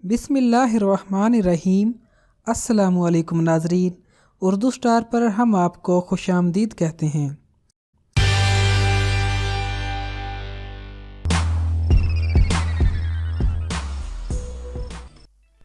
बिस्मिल्लाहिर्रहमानिर्रहीम। अस्सलामुअलैकुम नाज़रीन, उर्दू स्टार पर हम आपको खुशामदीद कहते हैं।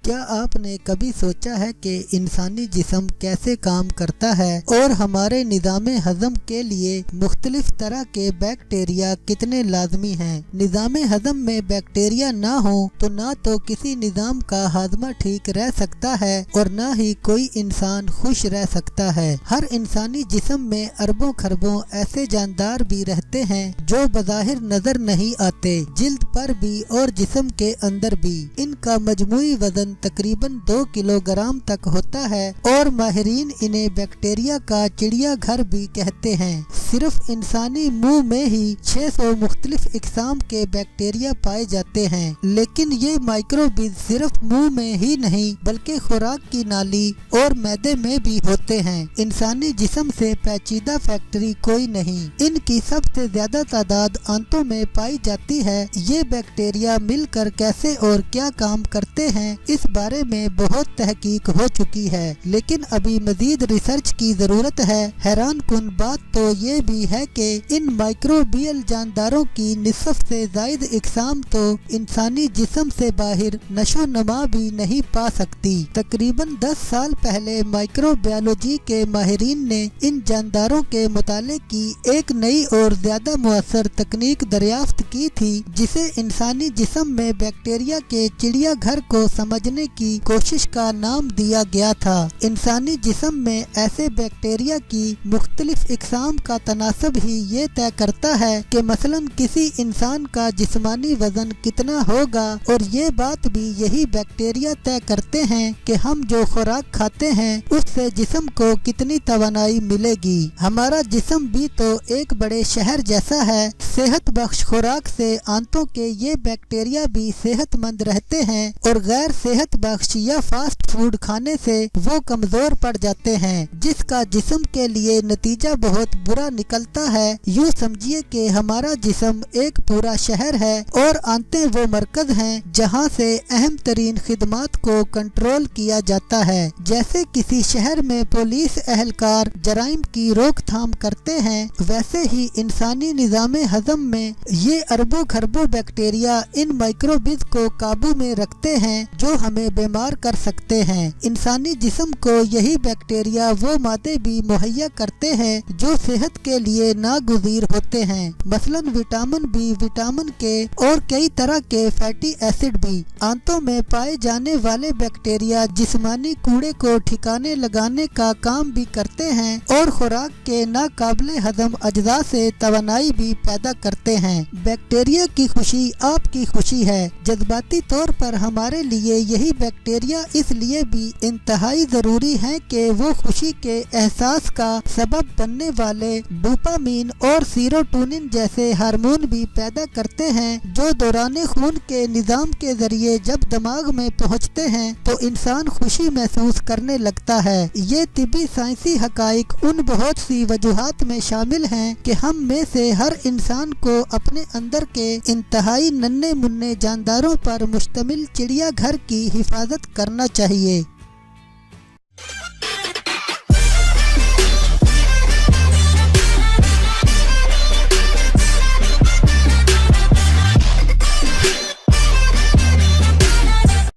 क्या आपने कभी सोचा है कि इंसानी जिस्म कैसे काम करता है और हमारे निज़ाम हज़म के लिए मुख्तलिफ तरह के बैक्टीरिया कितने लाजमी हैं। निज़ाम हज़म में बैक्टीरिया ना हो तो ना तो किसी निज़ाम का हाजमा ठीक रह सकता है और ना ही कोई इंसान खुश रह सकता है। हर इंसानी जिस्म में अरबों खरबों ऐसे जानदार भी रहते हैं जो बज़ाहिर नजर नहीं आते, जिल्द पर भी और जिस्म के अंदर भी। इनका मजमूई वजन तकरीबन 2 किलोग्राम तक होता है और माहिरीन इन्हें बैक्टीरिया का चिड़िया घर भी कहते हैं। सिर्फ इंसानी मुंह में ही 600 मुख्तलिफ इकसाम के बैक्टीरिया पाए जाते हैं, लेकिन ये माइक्रोबीज सिर्फ मुंह में ही नहीं बल्कि खुराक की नाली और मैदे में भी होते हैं। इंसानी जिस्म से पेचीदा फैक्ट्री कोई नहीं। इनकी सबसे ज्यादा तादाद आंतों में पाई जाती है। ये बैक्टीरिया मिलकर कैसे और क्या काम करते हैं इस बारे में बहुत तहकीक हो चुकी है, लेकिन अभी मजीद रिसर्च की जरूरत है। हैरान कुन बात तो ये भी है कि इन माइक्रोबियल जानदारों की निस्फ से जायद इकसाम तो इंसानी जिस्म से बाहर नशो नमा भी नहीं पा सकती। तकरीबन 10 साल पहले माइक्रोबायोलॉजी के माहिरीन ने इन जानदारों के मुताले की एक नई और ज्यादा मुअस्सर तकनीक दरियाफ्त की थी, जिसे इंसानी जिस्म में बैक्टीरिया के चिड़िया घर को समझने की कोशिश का नाम दिया गया था। इंसानी जिस्म में ऐसे बैक्टीरिया की मुख्तलिफ इकसाम का तनासब ही ये तय करता है कि मसलन किसी इंसान का जिस्मानी वजन कितना होगा, और ये बात भी यही बैक्टीरिया तय करते हैं कि हम जो खुराक खाते हैं उससे जिस्म को कितनी तवानाई मिलेगी। हमारा जिस्म भी तो एक बड़े शहर जैसा है। सेहत बख्श खुराक से आंतों के ये बैक्टीरिया भी सेहतमंद रहते हैं और गैर सेहत बख्श या फास्ट फूड खाने से वो कमजोर पड़ जाते हैं, जिसका जिस्म के लिए नतीजा बहुत बुरा निकलता है। यूँ समझिए कि हमारा जिस्म एक पूरा शहर है और आंतें वो मरकज हैं जहाँ से अहम तरीन खिदमात को कंट्रोल किया जाता है। जैसे किसी शहर में पुलिस एहलकार जराइम की रोकथाम करते हैं, वैसे ही इंसानी निज़ाम हजम में ये अरबों खरबों बैक्टीरिया इन माइक्रोबिज को काबू में रखते हैं जो हमें बीमार कर सकते हैं। इंसानी जिस्म को यही बैक्टीरिया वो मादे भी मुहैया करते हैं जो सेहत के लिए नागुज़ीर होते हैं, मसलन विटामिन बी, विटामिन के और कई तरह के फैटी एसिड भी। आंतों में पाए जाने वाले बैक्टीरिया जिस्मानी कूड़े को ठिकाने लगाने का काम भी करते हैं और खुराक के नाकाबिले हजम अज्जा से तवानाई भी पैदा करते हैं। बैक्टीरिया की खुशी आपकी खुशी है। जज्बाती तौर पर हमारे लिए यही बैक्टीरिया इसलिए भी इंतहाई जरूरी है कि वो खुशी के एहसास का सबब बनने वाले डोपामीन और सीरोटोनिन जैसे हार्मोन भी पैदा करते हैं, जो दौरान खून के निजाम के जरिए जब दिमाग में पहुंचते हैं तो इंसान खुशी महसूस करने लगता है। ये तिबी साइंसी हकाइक उन बहुत सी वजूहात में शामिल हैं कि हम में से हर इंसान को अपने अंदर के इंतहाई नन्हे मुन्ने जानदारों पर मुश्तमिल चिड़िया घर की हिफाजत करना चाहिए।